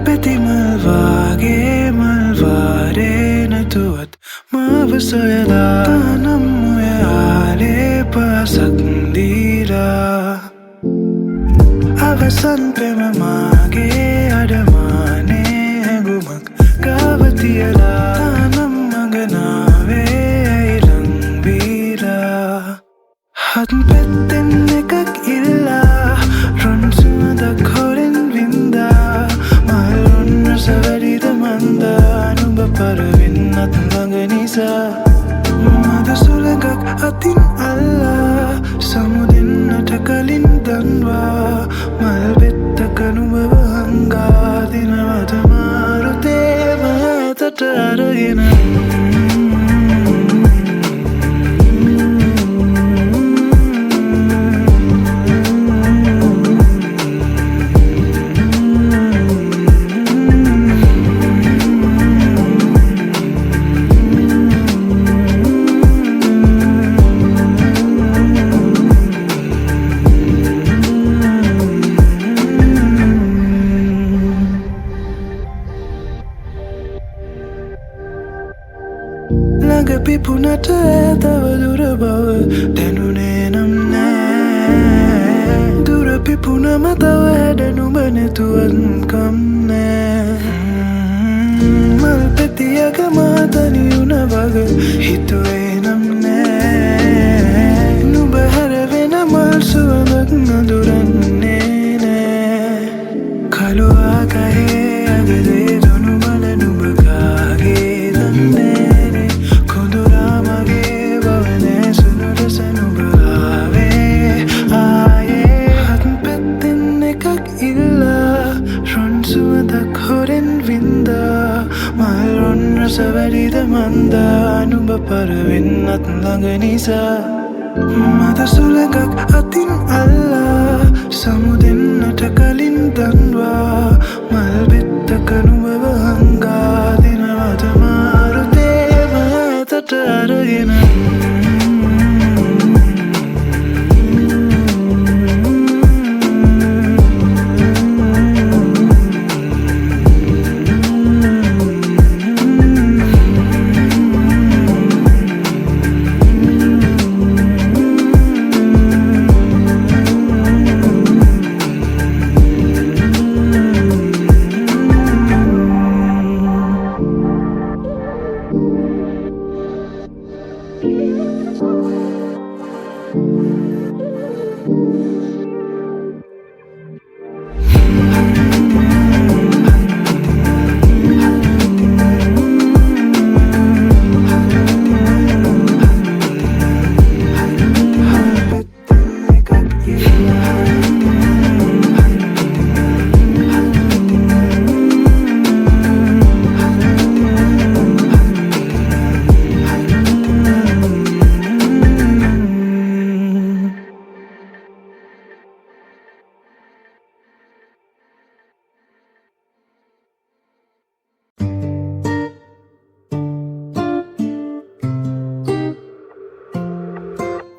Peti malvage malvare natuat mavsoyala tanam muyale pasakndira avasan prema mage adamane hangumak kavatiyala tanam maganave ilangbira hat petten ekak illa ron sumadak horen vinda malon rasavarida manda nuba paravinnat langanisa mada sulagak atin alla samudennata kalin danwa mal bettaka nuba hanga dinawata marute matata aragena පිපුණට තව දුර බව දැනුනේ නම් නෑ දුර පිපුණම තව හැඩනුඹ නැතුවත්කම් නෑ මල් පෙතියක මාතනි වුණ වග හිතුවේ නම් නෑ නුඹ හැරවෙන මල් සුවඳක් නඳුරන්නේ නෑ කළු ආකායේ අගදේ දොනු මල නුඹ කාගේ දන්නේ Savarida manda nuba paravinnat langanisa mada sulagak atin alla samudennata kalin danwa mal bettaka nuba hanga dinawata marute matata aragena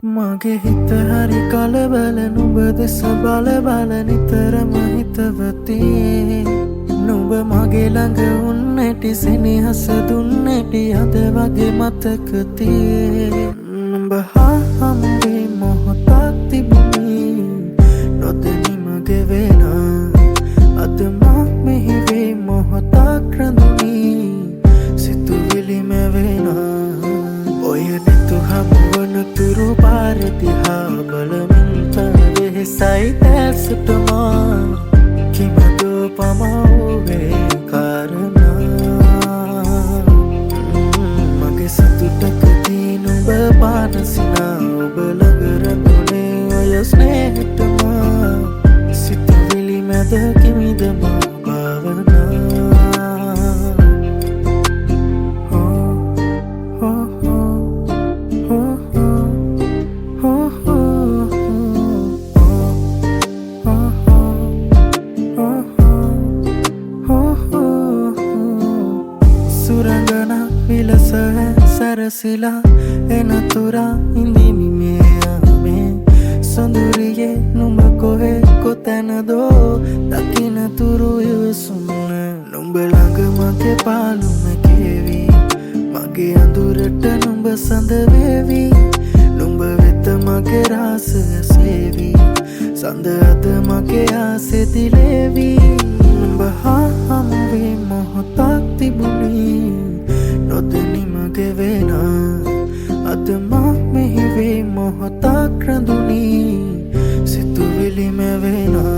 මගේ හිත හරි කලබල නුඹ දෙස බල බල නිතරම හිතවති නුඹ මගේ ළඟ උන්නැටි සෙනෙහස දුන්නැටි අද වගේ මතකති නුඹ හා හම්බේ මොහොතක් තිබුණි නොදැනීම ගෙවෙන අද මා මෙහි වේ මොහොතක් රැඳුනි සිතුවිලි මැවෙන ඔය නැතු හමුවන තුරු පාරදිහා බලමින් තවෙහෙසයි දැසටමා කිමදෝ පමවුවේ කාරණා මගේ සතුටකදී නුඹ පානසිනා ඔබ ළඟ රැඳුනේ ඔය ස්නේහතමා සිතුවිලි මැද කිමිදමා භාවනා එලෙස සැරසිලා එනතුරා ඉඳිමි මේ යාමේ සොඳුරියේ නුඹ කොහෙ කොතැනදෝ දකින්නතුරු ඉවසුම නුඹ ළඟ මගේ පාළුම කෙවි මගේ අඳුරට නුඹ සඳ වේවි නුඹ වෙත මගේ රාසය සේවි සඳ අද මගේ ආසෙ දිලේවි නුඹ හා හමුවේ මොහොතක් තිබුණි නොදැනි මගේ වෙනා අද මා මෙහි වේ මොහොතක් රැඳුනි සිතුවිලි මැවෙනා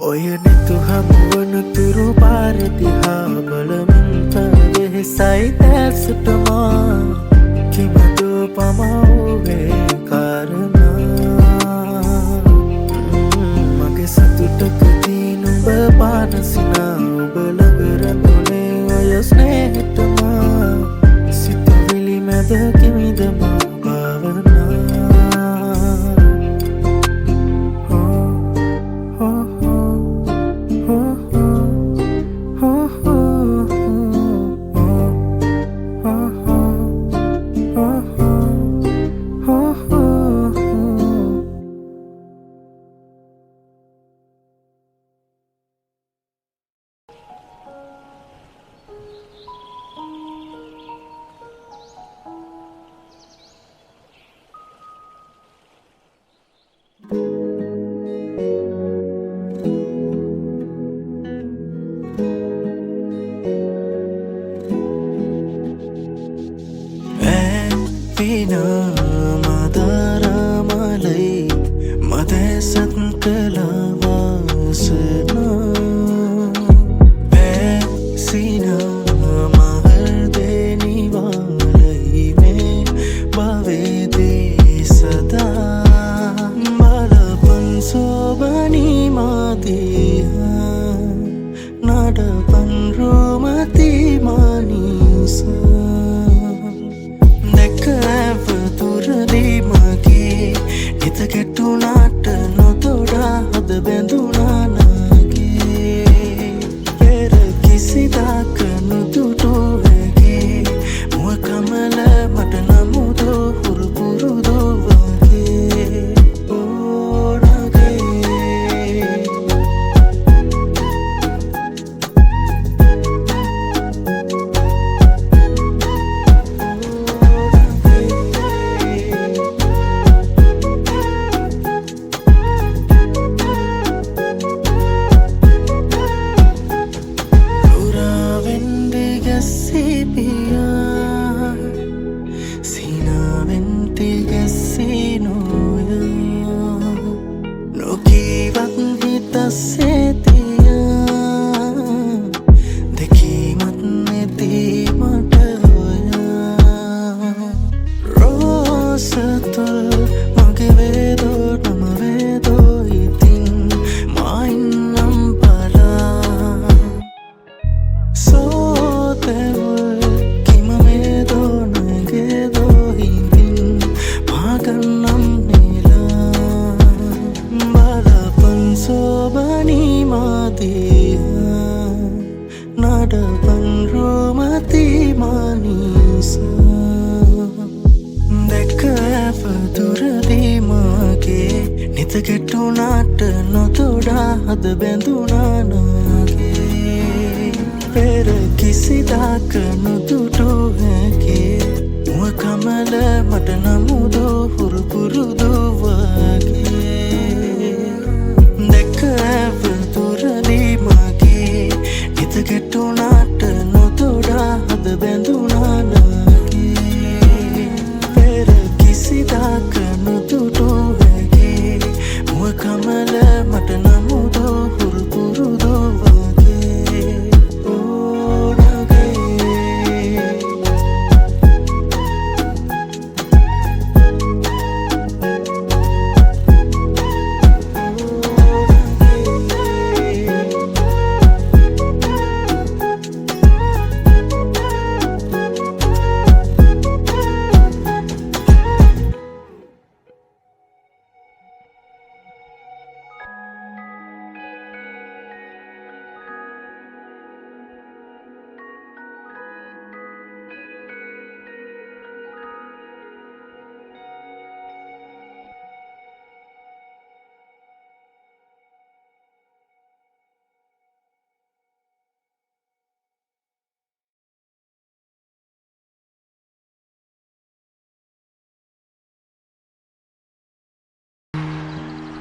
ඔය නෙතු හමුවන තුරු පාර දිහා බලමින් වෙහෙසයි දැසටමා කිමදෝ පමවුවේ කාරණා මගේ සතුටකදී නුඹ පානසිනා ඔබ ළඟ රැඳුනේ ඔය ස්නේහටමා සිතුවිලි මැද කිමිදමා භාවනා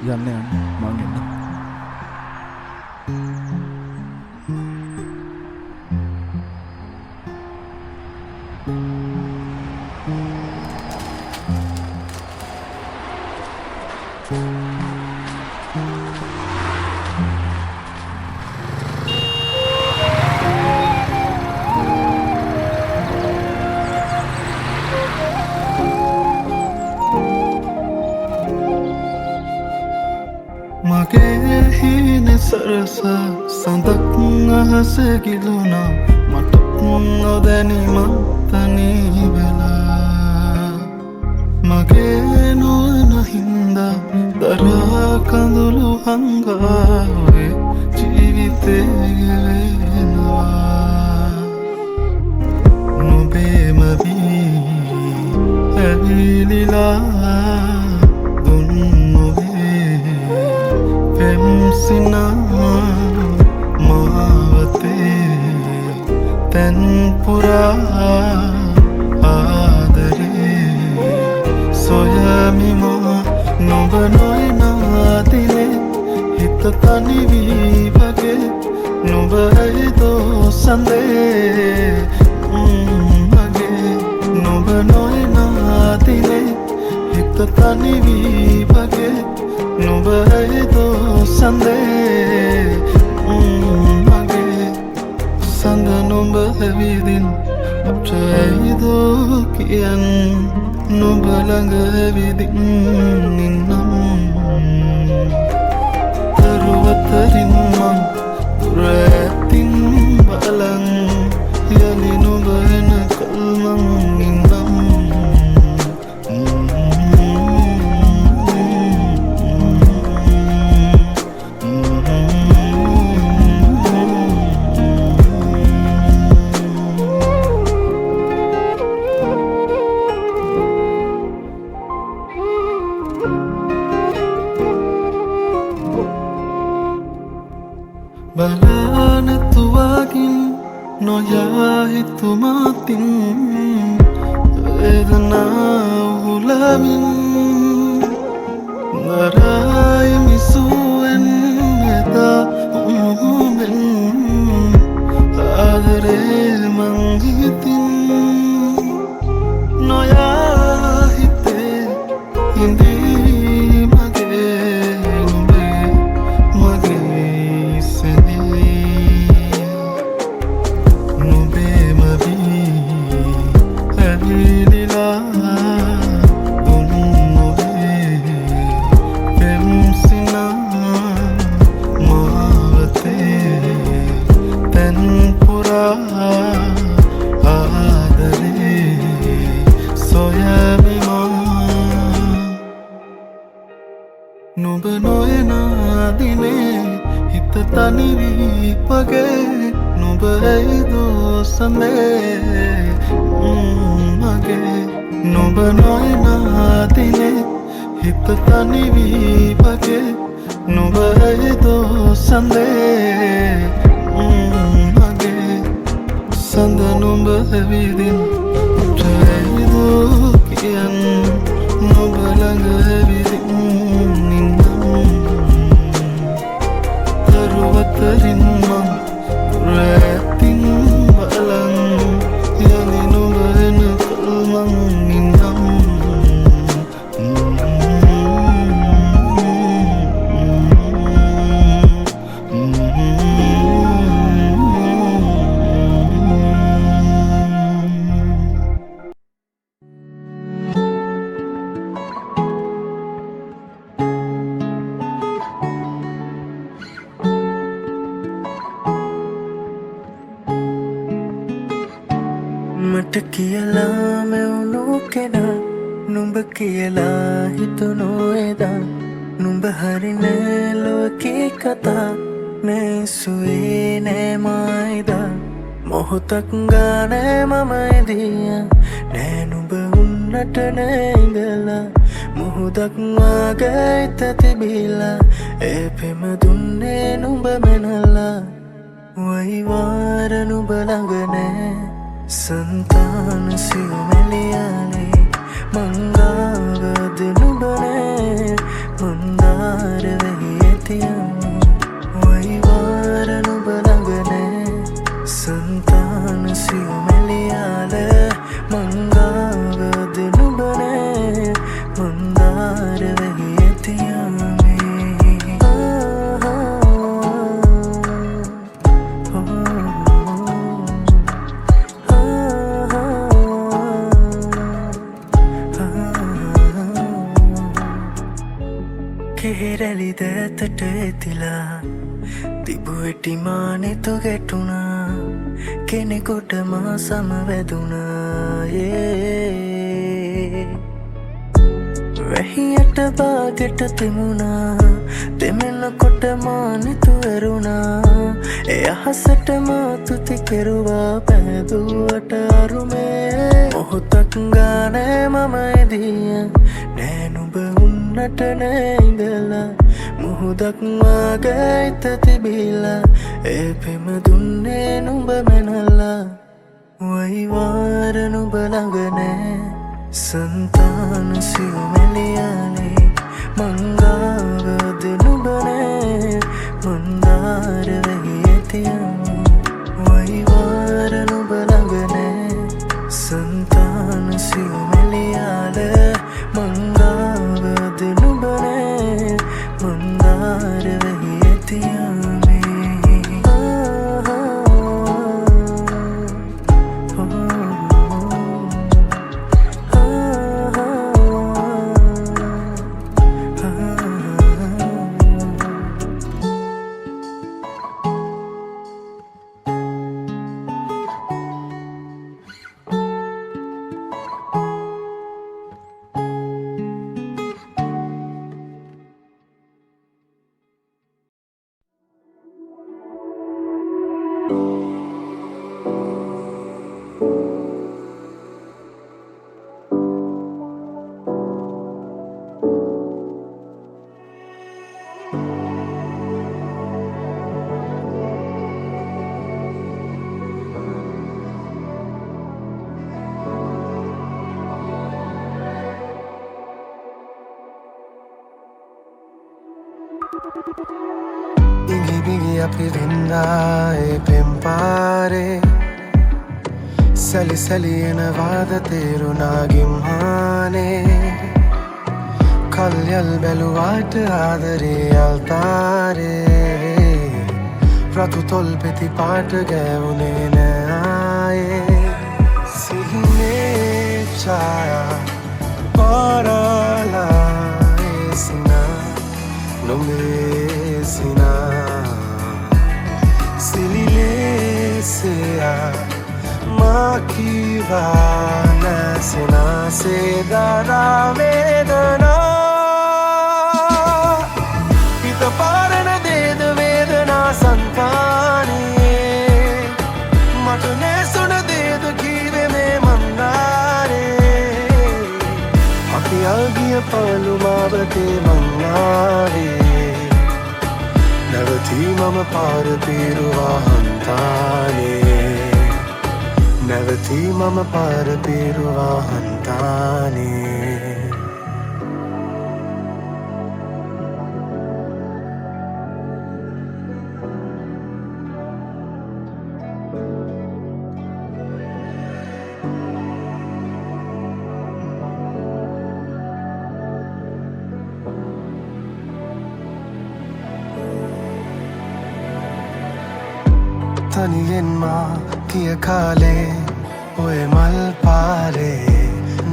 යන්න මං එන්න. මගේ හීන සරස සඳක් අහස ගිලුණා මට නොදැනීමක් තනී වෙලා මගේ නොවන හින්දා දරා කඳුළු හංගාවේ ජීවිතේ ගෙවෙනවා නුඹේම වී ඇවිලිලා පෙම්සිනා මාවතේ තැන්පුරා ආදරේ සොයමිමා නොබ නොයනාතිනේ හිත තනිවී වගේ නොබ ඇයිදෝ සඳේ මගේ නොබ නොයනාතිනේ හිත තනිවී වගේ නොබ ඇයිදෝ සඳේ මගේ සඳ නොබ ඇවිදින් අපට ඇයිදෝ කියන් නොබ ළඟ ඇවිදින් නින්නම් දරුවතරින් මං දුර ඇතින් බලන් යලි නොබ එනකල් මං නින්නම් බලනතුවාගින් නොයා හිතුමාතින් වේදනාව හුලමින් නරාය මිසුවෙන් එදා උමුමෙන් ආදරේ මං හිතින් නොයා හිතේ හිඳී මගේ නුඹේ මගේ සෙදී නුඹේම වී ඇවිලිලා දුන් නොවේ පෙම්සිනා මාවතේ තැන්පුරා ආදරේ සොයමිමා නොබ නොයනා දිනේ හිත තනිවී වගේ නොබ ඇයිදෝ සඳේ මගේ නොබ නොයනා දිනේ හිත තනිවී වගේ නොබ ඇයිදෝ සඳේ මගේ සඳ නොබ ඇවිදින් අපට ඇයිදෝ කියන් නොබ ළඟ ඇවිදින් නින්නම් දරුවතරින් මං දුර ඇතින් බලන් යලි නොබ එනකල් මං නින්නම් මට කියලා මෙවුණු කෙනා නුඹ කියලා හිතුණු එදා නුඹ හරිනේ ලෝකේ කතා මේසුවේ නෑ මායිදා මොහොතක් ගානේ මම එදිය නෑ නුඹ උන්නට නෑඉඳලා මුහුදක් වාගේ හිත තිබිලා ඒ පෙම දුන්නේ නුඹ මෙනලා වයිවාර නුඹ ළඟ නෑ संतान सिमलियाने मंगावद नुबने मंदार වැලි දෑතට ඇතිලා තිබු ඇටි මානෙතු ගැටුණා කෙනෙකුට මා සමවැදුණා වැහියට බාගෙට තෙමුණා දෙමෙනකොට මානෙතු ඇරුණා අහසට මා තුති කෙරුවා පැදුවට අරුමේ මොහොතක් ගානේ මම එදිය නෑ නුඹ උන්නට නෑ ඉඳලා මුහුදක් මාගේ හිත තිබිලා ඒ පෙම දුන්නේ නුඹ මැනලා වයිවාර නුඹ ළඟ නෑ संतान सियुमेलियाने मंगावद नुबने मंदार वहियतियां वहीवार नुबलगने संतान सियुमेलियाले मंगावद नुबने मंदार वहियतियां අපි වෙන්දායේ පෙම්පාරේ සැලි සැලි එනවාද තේරුණා ගිම්හානේ කල්යල් බැලුවාට ආදරේ අල්තාරේ රතු තොල් පෙති පාට ගෑවුනේ නෑයේ සිහිනේ ඡායා පාරලා එසිනා නොමේ සිනා Sililesea makiva nasena sedara vedana Pita parana deda vedana santani Mata nesuna deda kive me mandare Api agiya palu mavate mannare නැවතී මම පාර පීරුවා හන්තානේ නැවතී මම පාර පීරුවා හන්තානේ තනියෙන් මා කිය කාලේ ඔය මල් පාරේ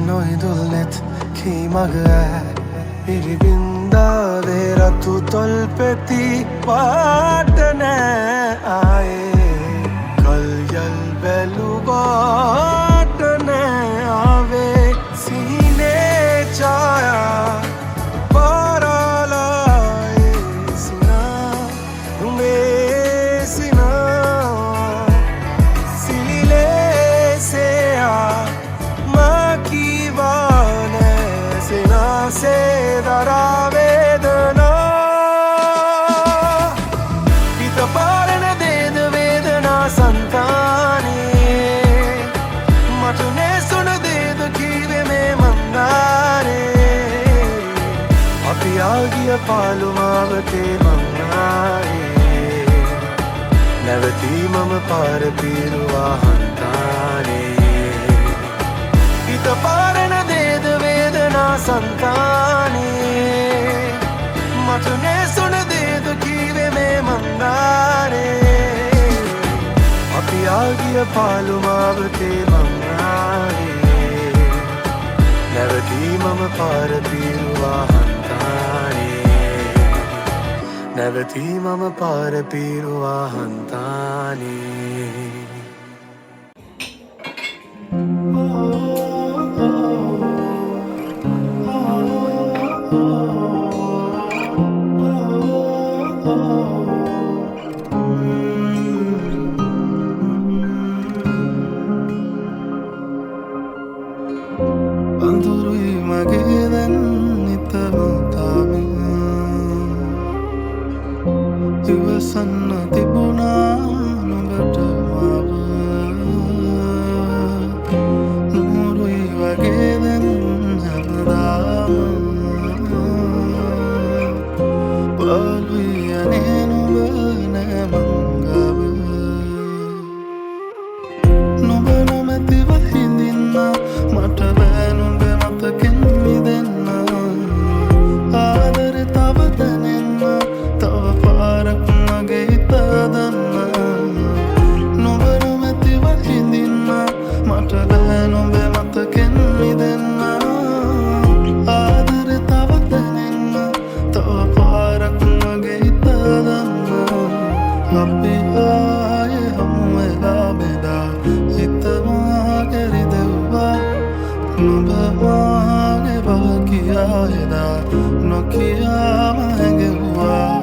නොයිදුල්නෙත් කී මග පිරිබින්දාවේ රතු තොල් පෙති පාට නෑ ආයේ කල්යල් බැලුවාට නෑ ආවේ සීනේ ඡායා පාරාලා සිනා නුඹේ සිනා se dará vedana Pita parana deda vedana santani Mata nesuna deda kive me mandare Api agiya palu mavate mannare නැවතී මම පාර පීරුවා හන්තානේ Pita parana deda vedana santani Mata nesuna deda kive me mandare Api agiya palu mavate mannare නැවතී මම පාර පීරුවා හන්තානේ නැවතී මම පාර පීරුවා හන්තානේ අඳුරුයි මගේ දැන් නිතරම තාම ඉවසන්න තිබුණා නුඹට මාව නුරුයි වගේ දැන් හැමදාම බලුයි අනේ නුඹ නෑ මංගව නුඹ නොමැතිව හිඳින්න මට බෑ නුඹේ මතකෙන් මිදෙන්න ආදරේ තව දැනෙන්න තව පාරක් මගේ හිත හදන්න නුඹ නොමැතිව හිඳින්න මට බෑ නුඹේ මතකෙන් මිදෙන්න ආදරේ තව දැනෙන්න තව පාරක් මගේ හිත හදන්න අපි ආයේ හමු වෙලා බෙදා හිතවා කැරිදෙව්වා නුඹ මාගේ බව කියා එදා නොකියාම හැඟෙව්වා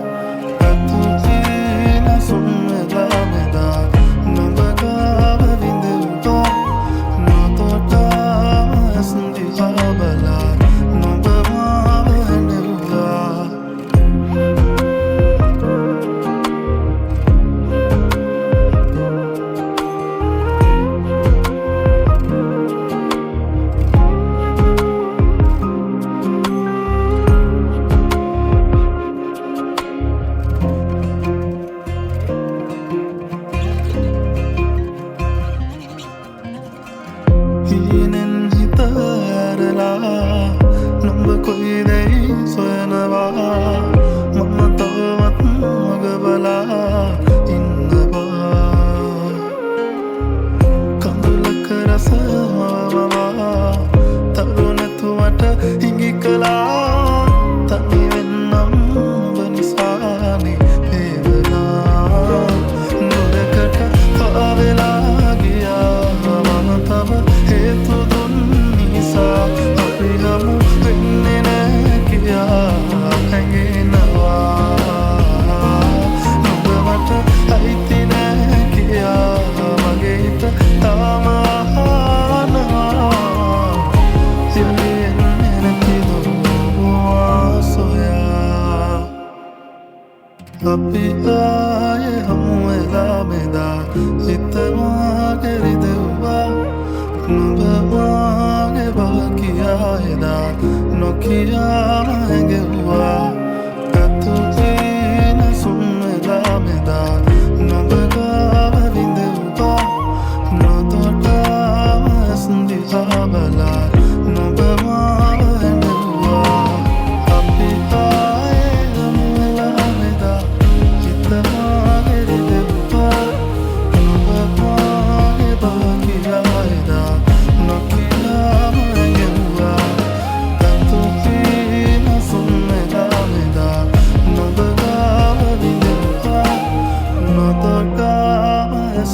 රතුචීන සුන් වෙලා මෙදා නුඹ ගාව විඳෙව්වා නොතොටාම ඇස් දිහා බලා නුඹ මාව හැඬෙව්වා හීනෙන් හිත ඇරලා නුඹ කොයිදැයි සොයනවා මම තවමත් මග බලා ඉන්නවා කඳුලක රස මවමවා තරු නැතුවට හිඟි කළා තනි වෙන්නම් ඔබ නිසානේ වේදනා නොදකට පාවෙලා ගියා මම තව හේතු දුන් නිසා අපි හමු වෙන්නේ නෑ කියා හැඟෙනවා නුඹ මට අයිති නෑ කියා මගේ හිත තාම අහනවා එන්නේ නැතිද සොයා අපි ආයේ හමු වෙලා බෙදා හිතවා කැරිදෙව්වා නුඹ මාගේ බව කියා එදා නොකියාම හැඟෙව්වා රතුචීන සුන් වෙලා මෙදා නුඹ ගාව විඳෙව්වා නොතොටාම ඇස් දිහා බලා නුඹ මාව හැඬෙව්වා අපි ආයේ හමු වෙලා බෙදා හිතවා කැරිදෙව්වා නුඹ මාගේ බව කියා එදා නොකියාම හැඟෙව්වා රතුචීන සුන් වෙලා මෙදා නුඹ ගාව විඳෙව්වා නොතොටාම ඇස්